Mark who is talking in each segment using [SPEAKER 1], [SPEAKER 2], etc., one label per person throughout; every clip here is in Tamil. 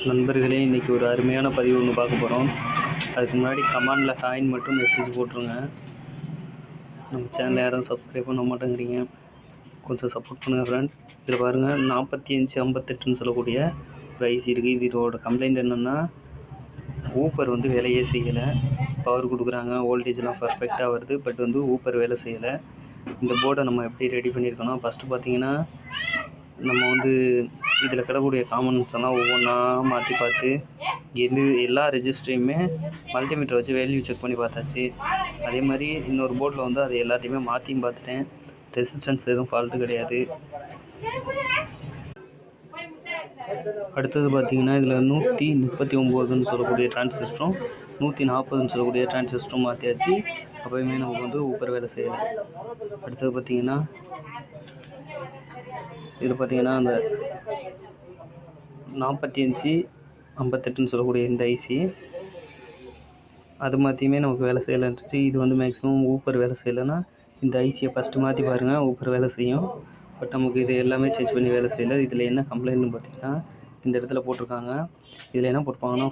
[SPEAKER 1] நண்பர்களே, இன்றைக்கி ஒரு அருமையான பதிவு ஒன்று பார்க்க போகிறோம். அதுக்கு முன்னாடி கமெண்டில் ஹாய்ன்னு மட்டும் மெசேஜ் போட்டுருங்க. நம்ம சேனலை யாரும் சப்ஸ்கிரைப் பண்ண மாட்டேங்கிறீங்க, கொஞ்சம் சப்போர்ட் பண்ணுங்கள் ஃப்ரெண்ட். இதில் பாருங்கள், 4558ன்னு சொல்லக்கூடிய ஒரு ஐசி இருக்குது. இதோட கம்ப்ளைண்ட் என்னென்னா, ஊப்பர் வேலையே செய்யலை. பவர் கொடுக்குறாங்க, வோல்டேஜ்லாம் பர்ஃபெக்டாக வருது, பட் ஊப்பர் வேலை செய்யலை. இந்த போர்டை நம்ம எப்படி ரெடி பண்ணியிருக்கோன்னா, ஃபஸ்ட்டு பார்த்திங்கன்னா, நம்ம இதில் கிடக்கூடிய காமன்ஸ் எல்லாம் ஒவ்வொன்றா மாற்றி பார்த்து எல்லா ரெஜிஸ்ட்ரையுமே மல்டிமீட்டர் வச்சு வேல்யூ செக் பண்ணி பார்த்தாச்சு. அதே மாதிரி இன்னொரு போர்டில் அது எல்லாத்தையுமே மாற்றியும் பார்த்துட்டேன். ரெசிஸ்டன்ஸ் எதுவும் ஃபால்ட்டு கிடையாது. அடுத்தது பார்த்திங்கன்னா, இதில் 139ன்னு சொல்லக்கூடிய டிரான்சிஸ்டரும் 140ன்னு சொல்லக்கூடிய டிரான்சிஸ்டரும் மாற்றியாச்சு. அப்போயுமே நமக்கு ஊப்பர் வேலை செய்யலை. அடுத்தது பார்த்திங்கன்னா, இது பார்த்திங்கன்னா அந்த 4558ன்னு சொல்லக்கூடிய இந்த ஐசி, அது மாற்றியுமே நமக்கு வேலை செய்யலைன்றுச்சு. இது மேக்ஸிமம் ஊப்பர் வேலை செய்யலைன்னா இந்த ஐசியை ஃபஸ்ட்டு மாற்றி பாருங்கள், ஊப்பர் வேலை செய்யும். பட் நமக்கு இது எல்லாமே சேஞ்ச் பண்ணி வேலை செய்யலை. இதில் என்ன கம்ப்ளைண்ட்னு பார்த்திங்கன்னா, இந்த இடத்துல போட்டிருக்காங்க. இதில் என்ன போட்டிருப்பாங்கன்னா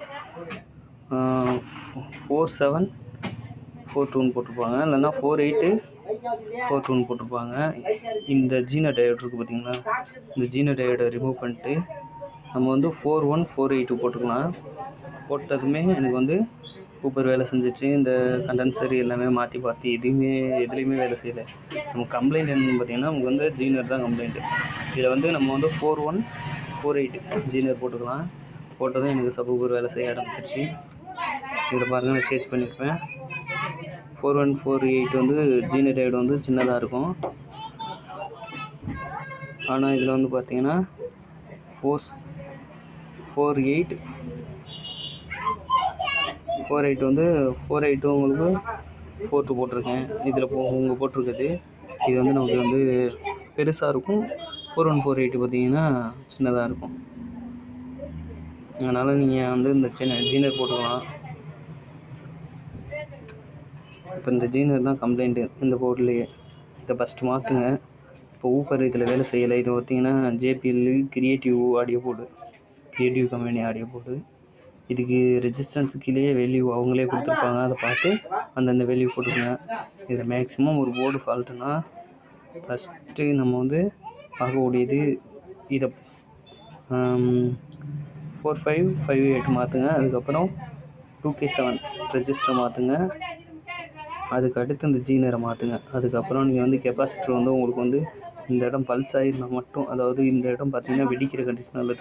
[SPEAKER 1] 4742ன்னு போட்டிருப்பாங்க, இல்லைன்னா 4842ன்னு போட்டிருப்பாங்க. இந்த ஜீனோ டயோடு இருக்குது பார்த்திங்களா, இந்த ஜீனோ டயோடை ரிமூவ் பண்ணிட்டு நம்ம 41482 போட்டுக்கலாம். போட்டதுமே எனக்கு ஊப்பர் வேலை செஞ்சிச்சு. இந்த கண்டென்சர் எல்லாமே மாற்றி பார்த்து எதுலேயுமே வேலை செய்யலை. நமக்கு கம்ப்ளைண்ட் என்னென்னு பார்த்திங்கன்னா, நமக்கு ஜீனர் தான் கம்ப்ளைண்ட்டு. இதில் நம்ம 4148 ஜீனர் போட்டுக்கலாம். போட்டதும் எனக்கு சப்வூஃபர் வேலை செய்ய ஆரம்பிச்சிருச்சு. இதில் பாருங்கள், நான் சேஞ்ச் பண்ணியிருப்பேன். 4148 ஜீனர் டயோடு சின்னதாக இருக்கும். ஆனால் இதில் பார்த்திங்கன்னா 448 உங்களுக்கு 42 போட்டிருக்கேன். இதில் போட்டிருக்குது. இது நமக்கு பெருசாக இருக்கும். 4148 பார்த்திங்கன்னா சின்னதாக இருக்கும். அதனால் நீங்கள் இந்த ஜீனர் போட்டுக்கலாம். இப்போ இந்த ஜீனர் தான் கம்ப்ளைண்ட்டு இந்த போர்ட்லேயே. இதை ஃபஸ்ட்டு மாற்றுங்க. இப்போ ஊப்பர் இதில் வேலை செய்யலை. இது பார்த்திங்கன்னா JBL creative audio board, creative company audio board. இதுக்கு ரெஜிஸ்டன்ஸு கீழே வேல்யூ அவங்களே கொடுத்துருப்பாங்க, அதை பார்த்து அந்தந்த வேல்யூ போட்டுக்கோங்க. இதில் மேக்ஸிமம் ஒரு போர்டு ஃபால்ட்டுனா ஃபஸ்ட்டு நம்ம பார்க்கக்கூடியது இதை 4558 மாற்றுங்க. அதுக்கப்புறம் 2K7 ரெஜிஸ்டர் மாற்றுங்க. அதுக்கு அடுத்து இந்த ஜீனரை மாற்றுங்க. அதுக்கப்புறம் நீங்கள் கெப்பாசிட்டர் உங்களுக்கு இந்த இடம் பல்ஸ் ஆகிருந்தால் மட்டும், அதாவது இந்த இடம் பார்த்திங்கன்னா வெடிக்கிற கண்டிஷனில்